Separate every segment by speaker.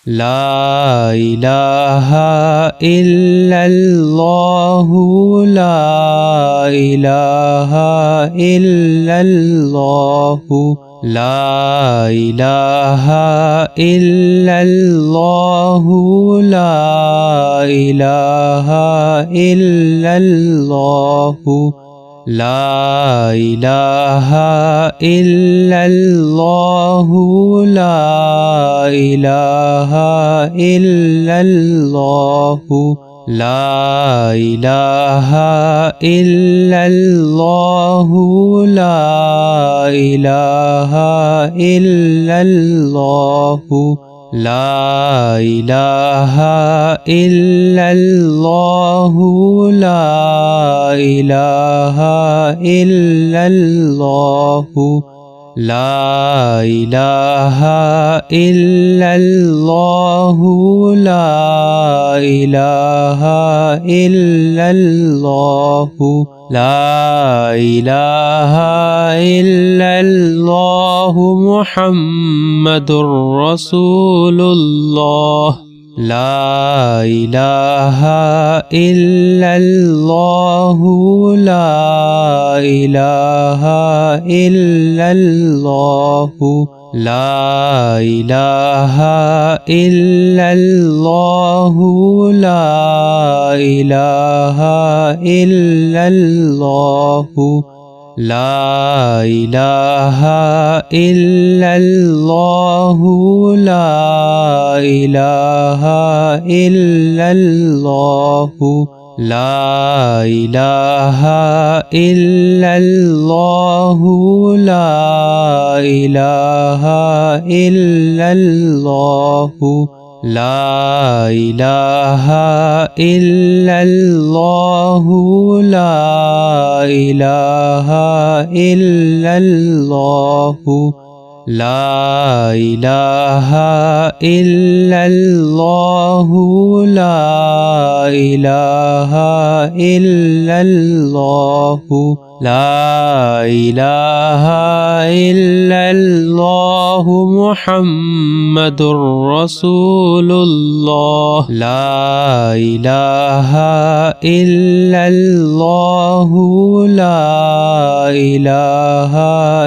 Speaker 1: لا إله إلا الله لا إله إلا الله لا إله إلا الله لا إله إلا الله لا إله إلا الله لا إله إلا الله لا إله إلا الله لا إله إلا الله لا إله إلا الله لا إله إلا الله لا إله إلا الله لا إله إلا الله لا إله إلا الله محمد رسول الله لا إله إلا الله لا إله إلا الله لا إله إلا الله لا إله إلا الله لا إله إلا الله لا إله إلا الله لا إله إلا الله لا إله إلا الله لا إله إلا الله لا إله إلا الله لا إله إلا الله لا إله إلا الله لا إله إلا الله محمد رسول الله لا إله إلا الله لا إله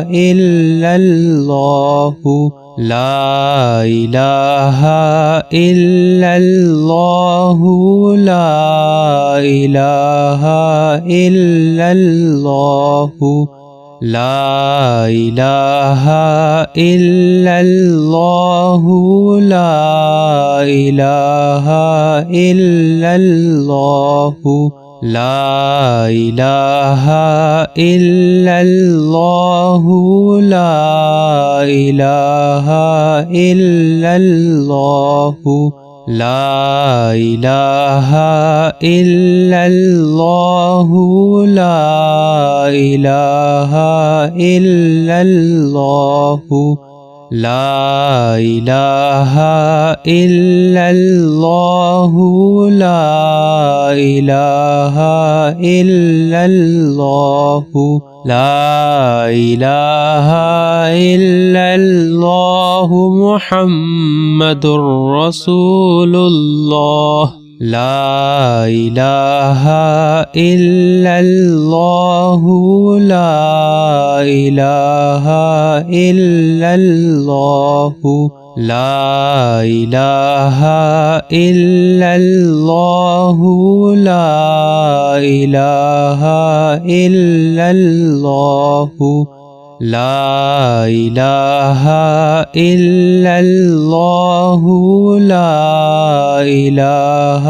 Speaker 1: إلا الله لا إله إلا الله لا إله إلا الله لا إله إلا الله لا إله إلا الله لا إله إلا الله لا إله إلا الله لا إله إلا الله لا إله إلا الله لا إله إلا الله لا إله إلا الله لا إله إلا الله محمد رسول الله لا إله إلا الله لا إله إلا الله لا إله إلا الله لا إله إلا الله لا إله إلا الله لا إله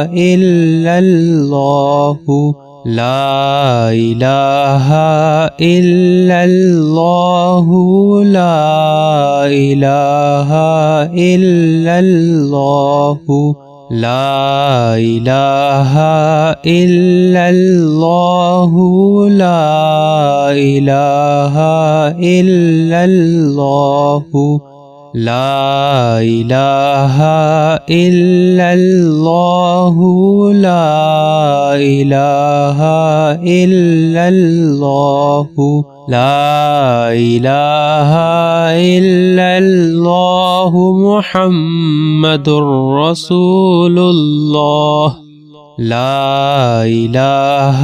Speaker 1: إلا الله لا إله إلا الله لا إله إلا الله لا إله إلا الله لا إله إلا الله لا إله إلا الله لا إله إلا الله لا إله إلا الله محمد رسول الله لا إله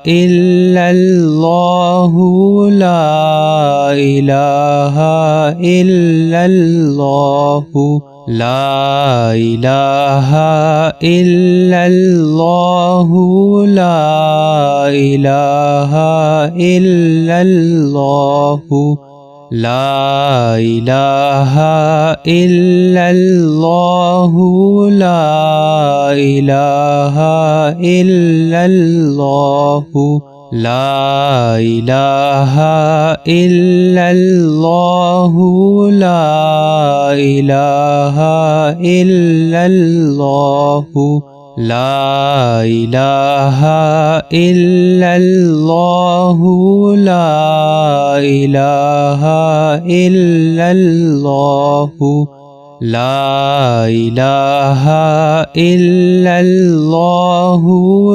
Speaker 1: إلا الله لا إله إلا الله لا إله إلا الله لا إله إلا الله لا إله إلا الله لا إله إلا الله لا إله إلا الله لا إله إلا الله لا إله إلا الله لا إله إلا الله لا إله إلا الله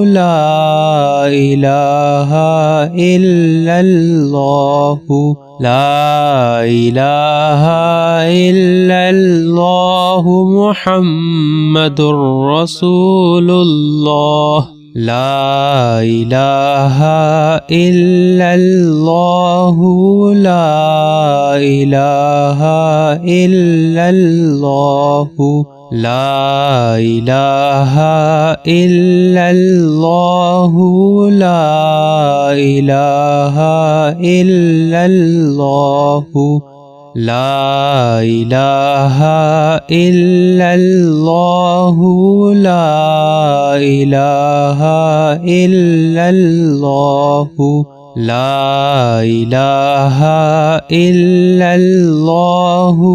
Speaker 1: لا إله إلا الله لا إله إلا الله محمد رسول الله لا إله إلا الله لا إله إلا الله لا إله إلا الله لا إله إلا الله لا إله إلا الله لا إله إلا الله لا إله إلا الله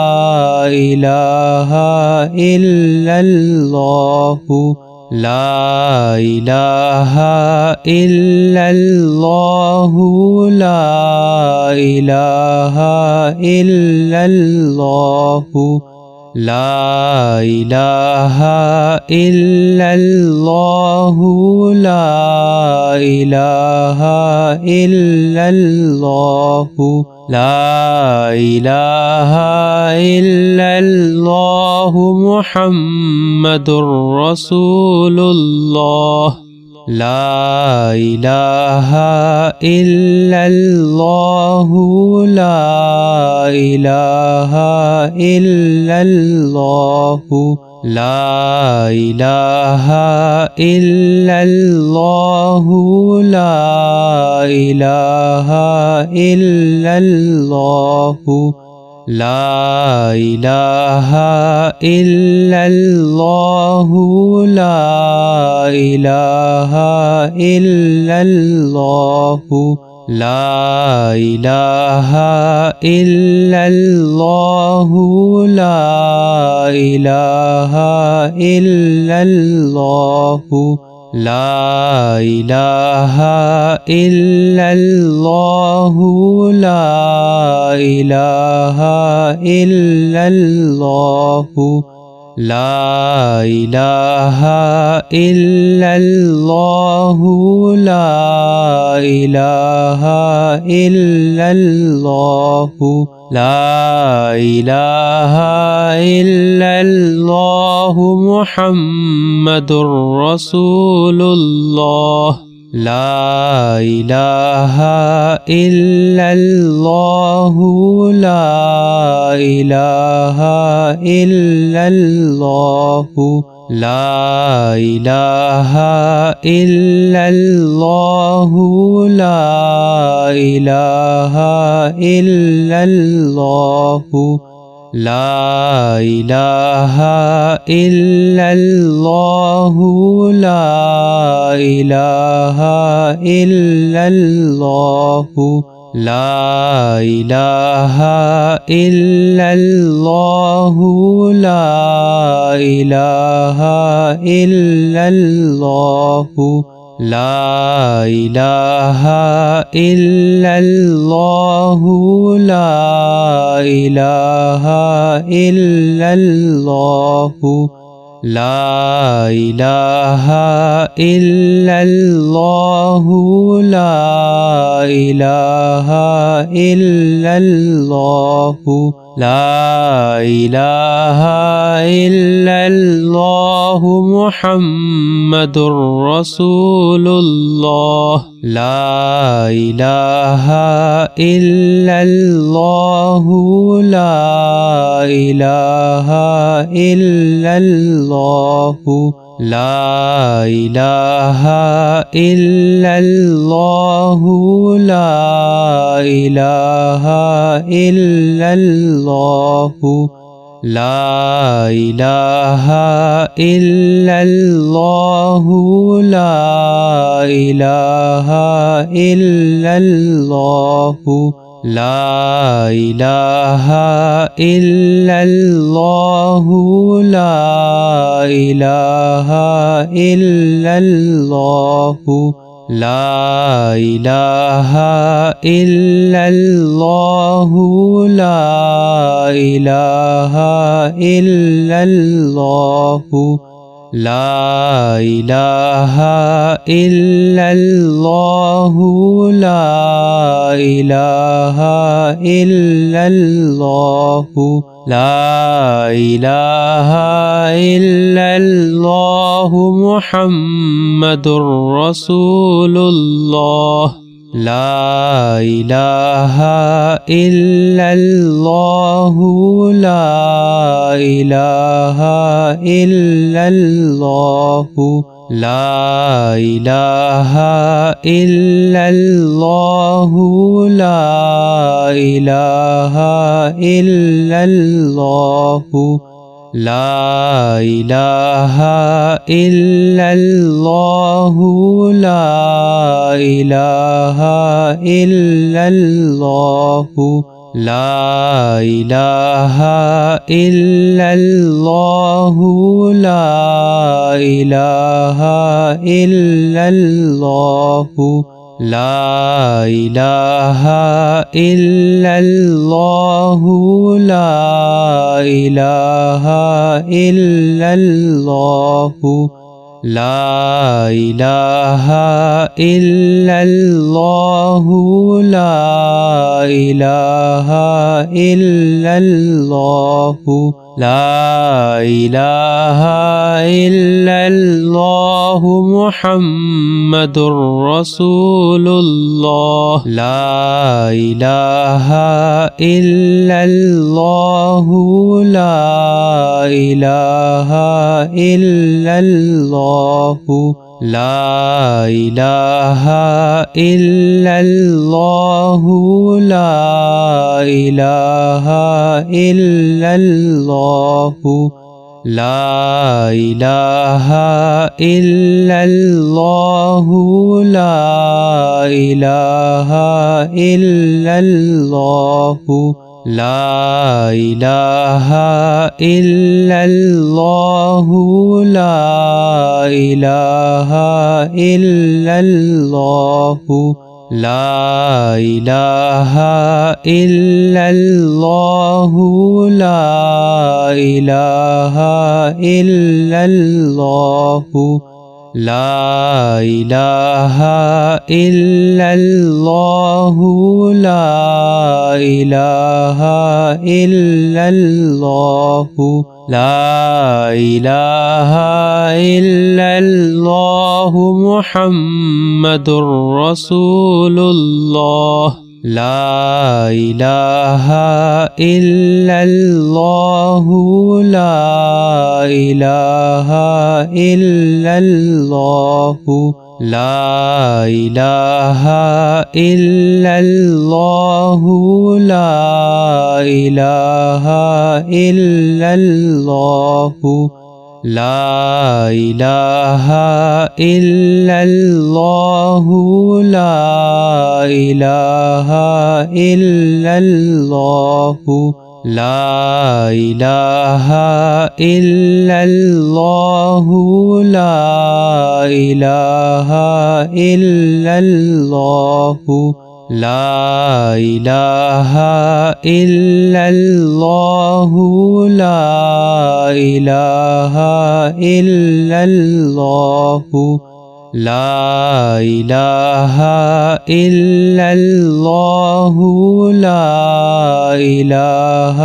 Speaker 1: لا إله إلا الله لا إله إلا الله لا إله إلا الله لا إله إلا الله لا إله إلا الله لا إله إلا الله محمد رسول الله لا إله إلا الله لا إله إلا الله لا إله إلا الله لا إله إلا الله لا إله إلا الله لا إله إلا الله لا إله إلا الله لا إله إلا الله لا إله إلا الله لا إله إلا الله لا إله إلا الله لا إله إلا الله لا إله إلا الله محمد رسول الله لا إله إلا الله لا إله إلا الله لا إله إلا الله لا إله إلا الله لا إله إلا الله لا إله إلا الله لا إله إلا الله لا إله إلا الله لا إله إلا الله لا إله إلا الله لا إله إلا الله لا إله إلا الله لا إله إلا الله محمد رسول الله لا إله إلا الله لا إله إلا الله لا إله إلا الله لا إله إلا الله لا إله إلا الله لا إله إلا الله لا إله إلا الله لا إله إلا الله لا إله إلا الله لا إله إلا الله لا إله إلا الله لا إله إلا الله لا إله إلا الله محمد رسول الله لا إله إلا الله لا إله إلا الله لا إله إلا الله لا إله إلا الله لا إله إلا الله لا إله إلا الله لا إله إلا الله لا إله إلا الله لا إله إلا الله لا إله إلا الله لا إله إلا الله لا إله إلا الله لا إله إلا الله محمد رسول الله لا إله إلا الله لا إله إلا الله لا إله إلا الله لا إله إلا الله لا إله إلا الله لا إله إلا الله لا إله إلا الله لا إله إلا الله لا إله إلا الله لا إله إلا الله لا إله إلا الله لا إله إلا الله لا إله إلا الله محمد رسول الله لا إله إلا الله لا إله إلا الله لا إله إلا الله لا إله إلا الله لا إله إلا الله لا إله إلا الله لا إله إلا الله لا إله إلا الله لا إله إلا الله لا إله إلا الله لا إله إلا الله لا إله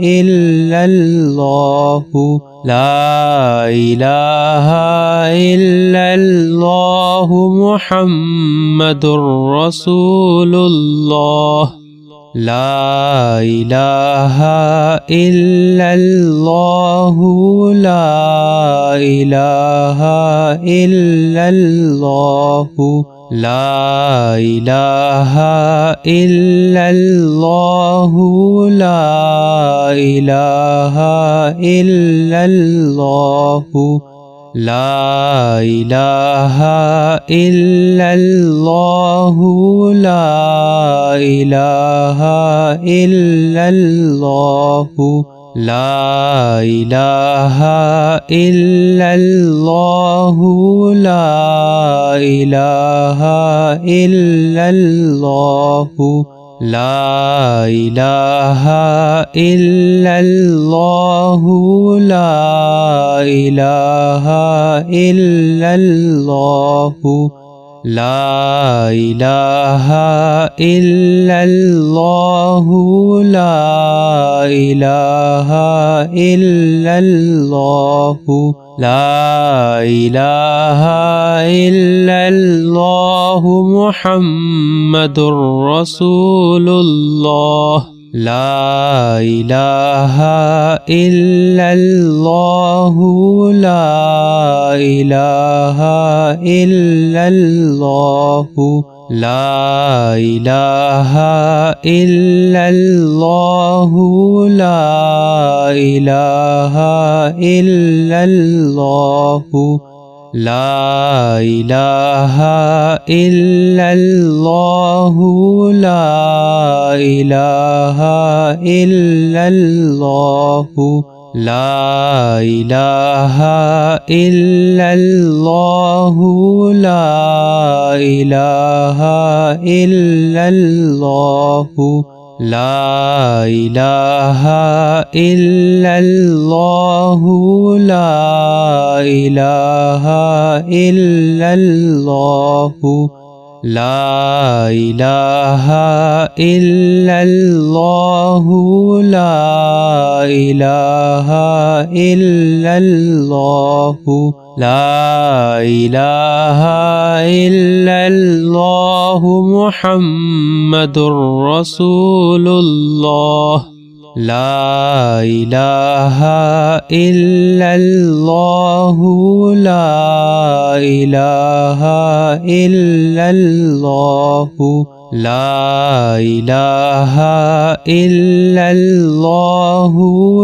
Speaker 1: إلا الله لا إله إلا الله محمد رسول الله لا إله إلا الله لا إله إلا الله لا إله إلا الله لا إله إلا الله لا إله إلا الله لا إله إلا الله لا إله إلا الله لا إله إلا الله لا إله إلا الله لا إله إلا الله لا إله إلا الله لا إله إلا الله لا إله إلا الله محمد رسول الله لا إله إلا الله لا إله إلا الله لا إله إلا الله لا إله إلا الله لا إله إلا الله لا إله إلا الله لا إله إلا الله لا إله إلا الله لا إله إلا الله لا إله إلا الله لا إله إلا الله لا إله إلا الله لا إله إلا الله محمد رسول الله لا إله إلا الله لا إله إلا الله لا إله إلا الله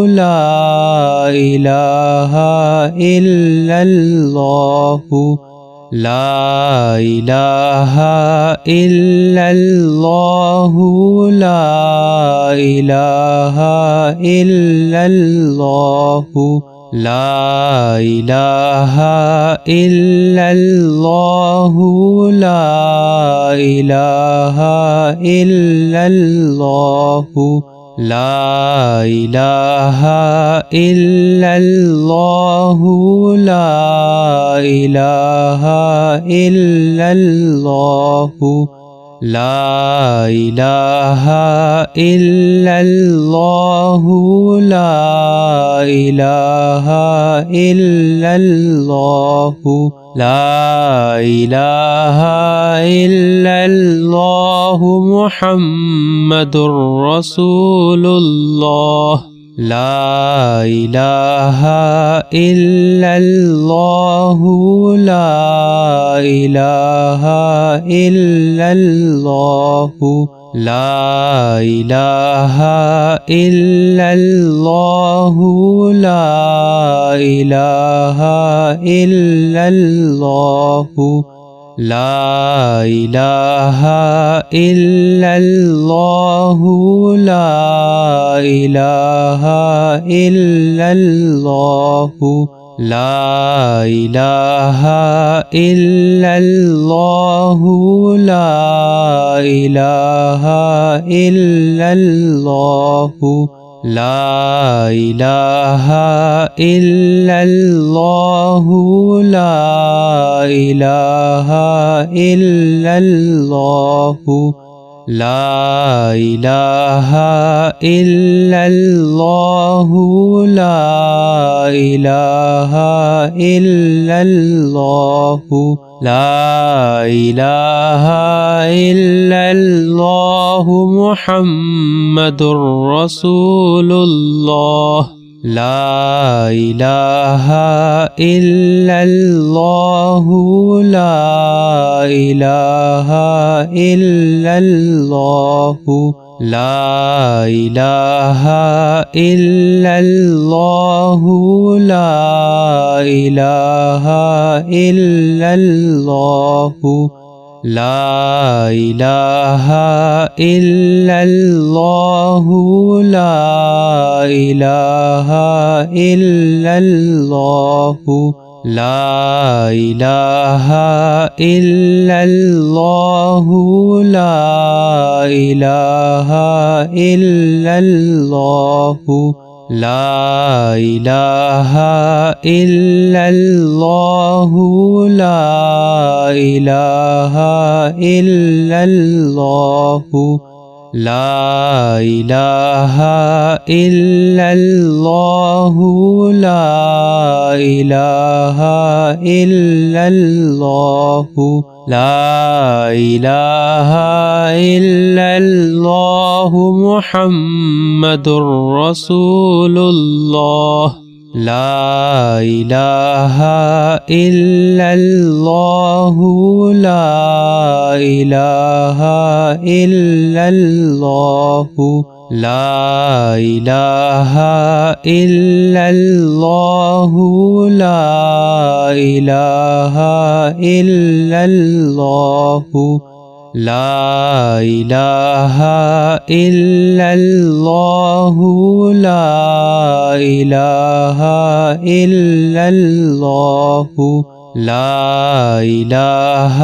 Speaker 1: لا إله إلا الله لا إله إلا الله لا إله إلا الله لا إله إلا الله لا إله إلا الله لا إله إلا الله لا إله إلا الله لا إله إلا الله لا إله إلا الله لا إله إلا الله محمد رسول الله لا إله إلا الله لا إله إلا الله لا إله إلا الله لا إله إلا الله لا إله إلا الله لا إله إلا الله لا إله إلا الله لا إله إلا الله لا إله إلا الله لا إله إلا الله لا إله إلا الله لا إله إلا الله لا إله إلا الله محمد رسول الله لا إله إلا الله لا إله إلا الله لا إله إلا الله لا إله إلا الله لا إله إلا الله لا إله إلا الله لا إله إلا الله لا إله إلا الله لا إله إلا الله لا إله إلا الله لا إله إلا الله لا إله إلا الله لا إله إلا الله محمد رسول الله لا إله إلا الله لا إله إلا الله لا إله إلا الله لا إله إلا الله لا إله إلا الله لا إله إلا الله لا إله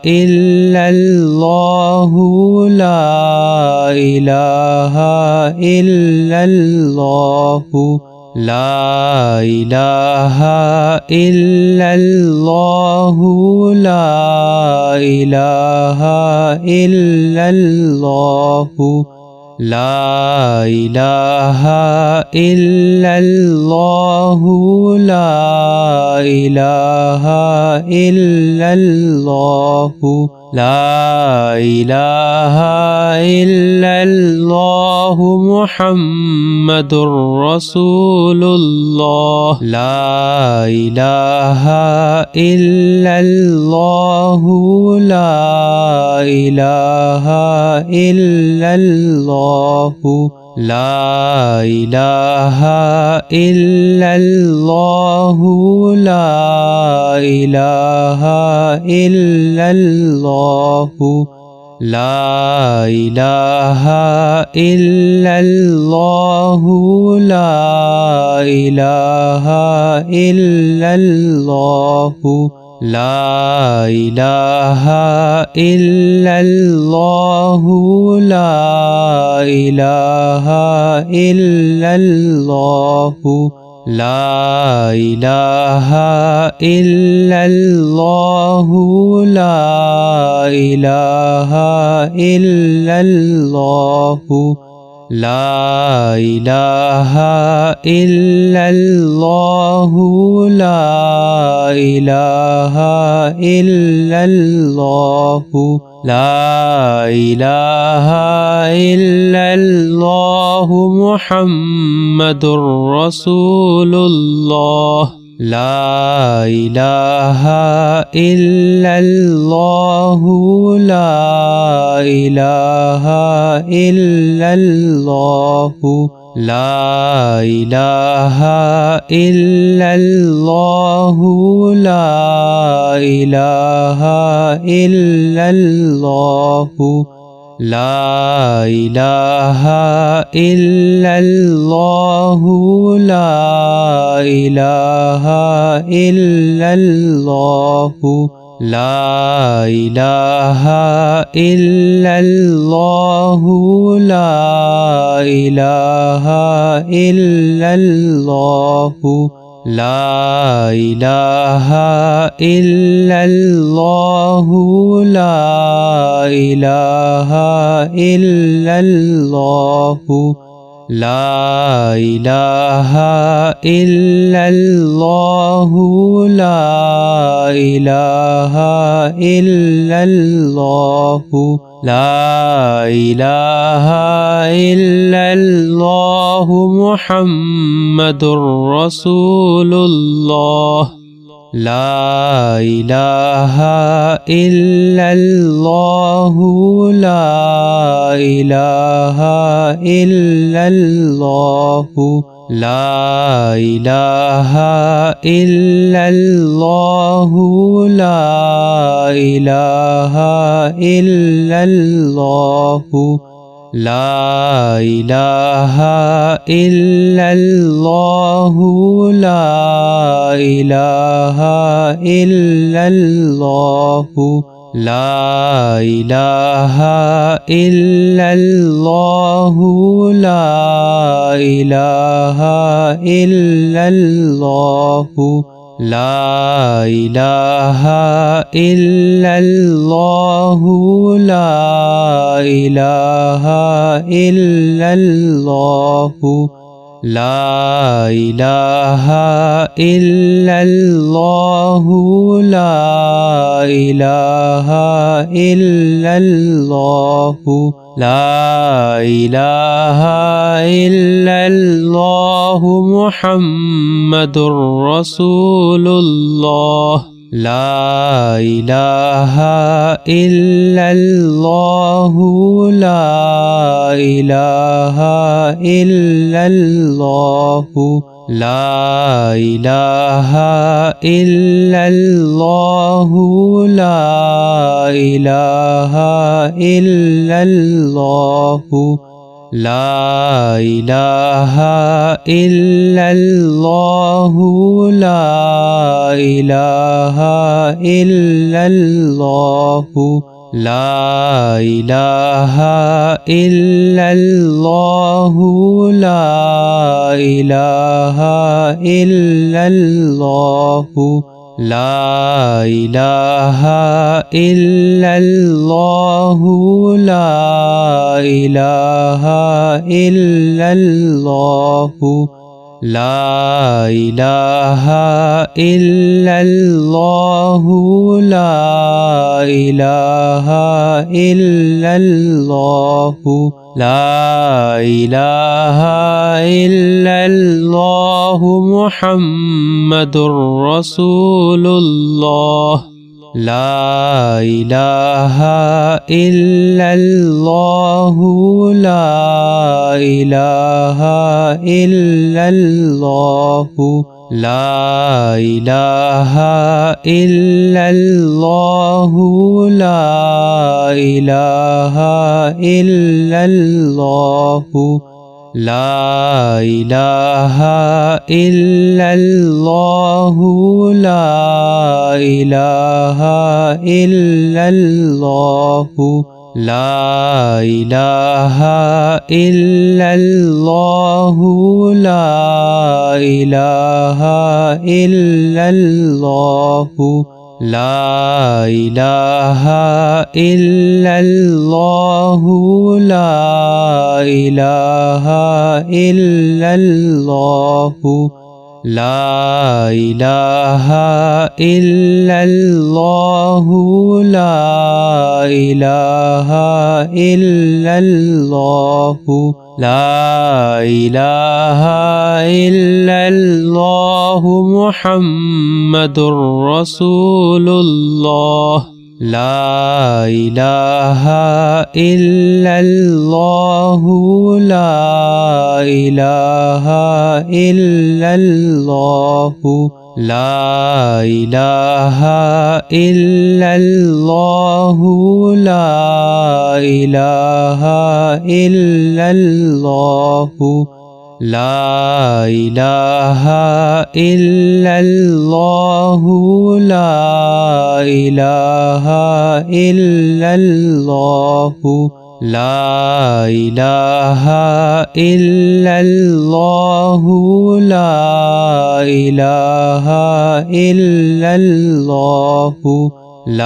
Speaker 1: إلا الله لا إله إلا الله لا إله إلا الله لا إله إلا الله لا إله إلا الله لا إله إلا الله لا إله إلا الله محمد رسول الله لا إله إلا الله لا إله إلا الله لا إله إلا الله لا إله إلا الله لا إله إلا الله لا إله إلا الله لا إله إلا الله لا إله إلا الله لا إله إلا الله لا إله إلا الله لا إله إلا الله لا إله إلا الله لا إله إلا الله محمد رسول الله لا إله إلا الله لا إله إلا الله لا إله إلا الله لا إله إلا الله لا إله إلا الله لا إله إلا الله لا إله إلا الله لا إله إلا الله لا إله إلا الله لا إله إلا الله لا إله إلا الله لا إله إلا الله لا إله إلا الله محمد رسول الله لا إله إلا الله لا إله إلا الله لا إله إلا الله لا إله إلا الله لا إله إلا الله لا إله إلا الله لا إله إلا الله لا إله إلا الله لا إله إلا الله لا إله إلا الله لا إله إلا الله لا إله إلا الله لا إله إلا الله محمد رسول الله لا إله إلا الله لا إله إلا الله لا إله إلا الله لا إله إلا الله لا إله إلا الله لا إله إلا الله لا إله إلا الله لا إله إلا الله لا إله إلا الله لا إله إلا الله لا إله إلا الله لا إله إلا الله لا إله إلا الله محمد رسول الله لا إله إلا الله لا إله إلا الله لا إله إلا الله لا إله إلا الله لا إله إلا الله لا إله إلا الله لا إله إلا الله لا إله إلا الله لا إله إلا الله لا إله إلا الله لا إله إلا الله لا إله إلا الله لا إله إلا الله محمد رسول الله لا إله إلا الله لا إله إلا الله لا إله إلا الله لا إله إلا الله لا إله إلا الله لا إله إلا الله لا إله إلا الله لا إله إلا الله لا